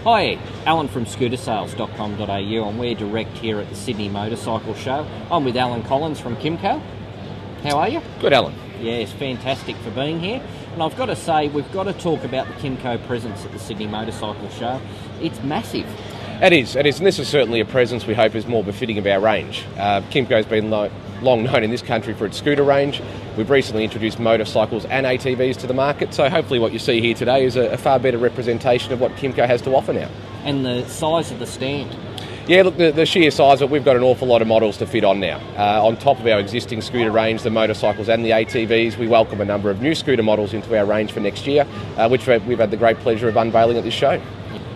Hi, Alan from ScooterSales.com.au, and we're direct here at the Sydney Motorcycle Show. I'm with Alan Collins from Kymco. How are you? Good, Alan. Yes, fantastic for being here. And I've got to say, we've got to talk about the Kymco presence at the Sydney Motorcycle Show. It's massive. It is, and this is certainly a presence we hope is more befitting of our range. Kymco's been long known in this country for its scooter range. We've recently introduced motorcycles and ATVs to the market, so hopefully what you see here today is a far better representation of what Kymco has to offer now. And the size of the stand. Yeah, look, the sheer size of it, we've got an awful lot of models to fit on now. On top of our existing scooter range, the motorcycles and the ATVs, we welcome a number of new scooter models into our range for next year, which we've had the great pleasure of unveiling at this show.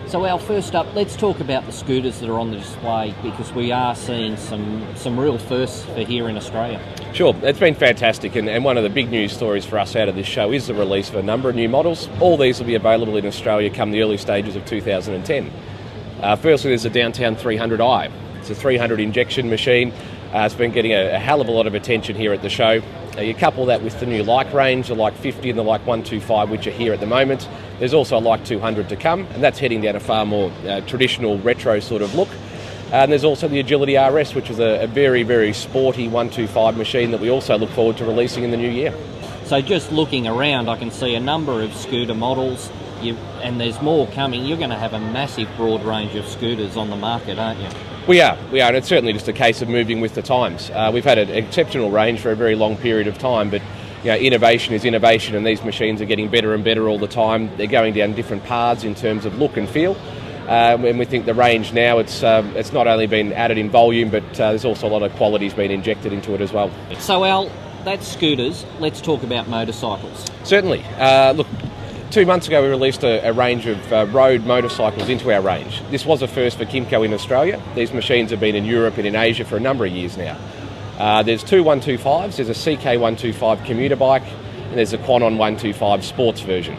So Al, first up, let's talk about the scooters that are on the display, because we are seeing some real firsts for here in Australia. Sure, it's been fantastic, and one of the big news stories for us out of this show is the release of a number of new models. All these will be available in Australia come the early stages of 2010. Firstly, there's the Downtown 300i. It's a 300 injection machine. It's been getting a hell of a lot of attention here at the show. You couple that with the new Like range, the Like 50 and the Like 125, which are here at the moment. There's also a Like 200 to come, and that's heading down a far more traditional retro sort of look. And there's also the Agility RS, which is a very, very sporty 125 machine that we also look forward to releasing in the new year. So just looking around, I can see a number of scooter models, and there's more coming. You're going to have a massive broad range of scooters on the market, aren't you? We are, and it's certainly just a case of moving with the times. We've had an exceptional range for a very long period of time, but innovation is innovation, and these machines are getting better and better all the time. They're going down different paths in terms of look and feel, and we think the range now, it's not only been added in volume, but there's also a lot of quality's been injected into it as well. So Al, that's scooters. Let's talk about motorcycles. Certainly. Look, 2 months ago we released a range of road motorcycles into our range. This was a first for Kymco in Australia. These machines have been in Europe and in Asia for a number of years now. There's two 125s, there's a CK125 commuter bike, and there's a Quanon 125 sports version.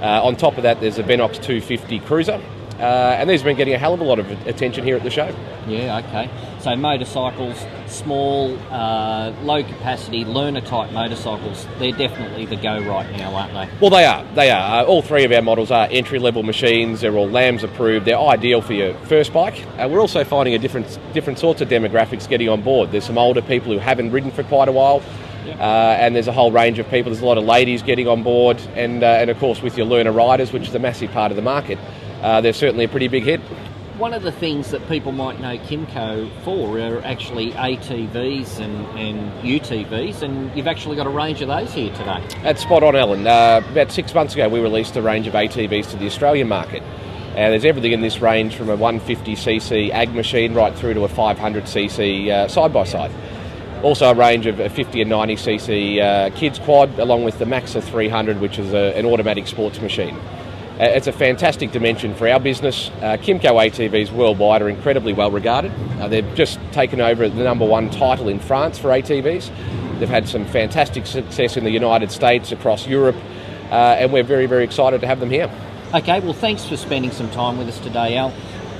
On top of that, there's a Venox 250 cruiser, and these have been getting a hell of a lot of attention here at the show. Yeah, okay. So motorcycles, small, low capacity, learner type motorcycles, they're definitely the go right now, aren't they? Well, they are. All three of our models are entry level machines. They're all LAMS approved. They're ideal for your first bike. We're also finding a different sorts of demographics getting on board. There's some older people who haven't ridden for quite a while. Yep. And there's a whole range of people. There's a lot of ladies getting on board, and of course with your learner riders, which is a massive part of the market. They're certainly a pretty big hit. One of the things that people might know Kymco for are actually ATVs and UTVs, and you've actually got a range of those here today. That's spot on, Alan. About 6 months ago we released a range of ATVs to the Australian market. There's everything in this range from a 150cc ag machine right through to a 500cc side-by-side. Also a range of a 50 and 90cc kids quad, along with the Maxa 300, which is an automatic sports machine. It's a fantastic dimension for our business. Kymco ATVs worldwide are incredibly well regarded. They've just taken over the #1 title in France for ATVs. They've had some fantastic success in the United States, across Europe, and we're very, very excited to have them here. Okay, well thanks for spending some time with us today, Al.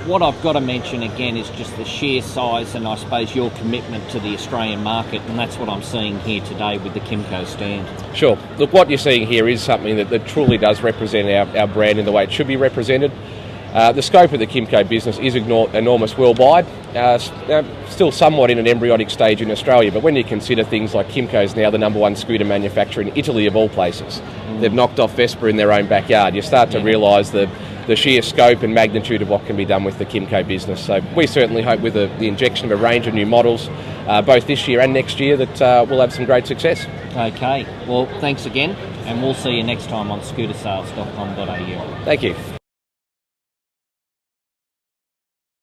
What I've got to mention again is just the sheer size and I suppose your commitment to the Australian market, and that's what I'm seeing here today with the Kymco stand. Sure. Look, what you're seeing here is something that truly does represent our brand in the way it should be represented. The scope of the Kymco business is enormous worldwide, still somewhat in an embryonic stage in Australia, but when you consider things like Kymco is now the #1 scooter manufacturer in Italy of all places. They've knocked off Vespa in their own backyard. You start to realise the sheer scope and magnitude of what can be done with the Kymco business. So we certainly hope with the injection of a range of new models, both this year and next year, that we'll have some great success. Okay, well thanks again, and we'll see you next time on ScooterSales.com.au. Thank you.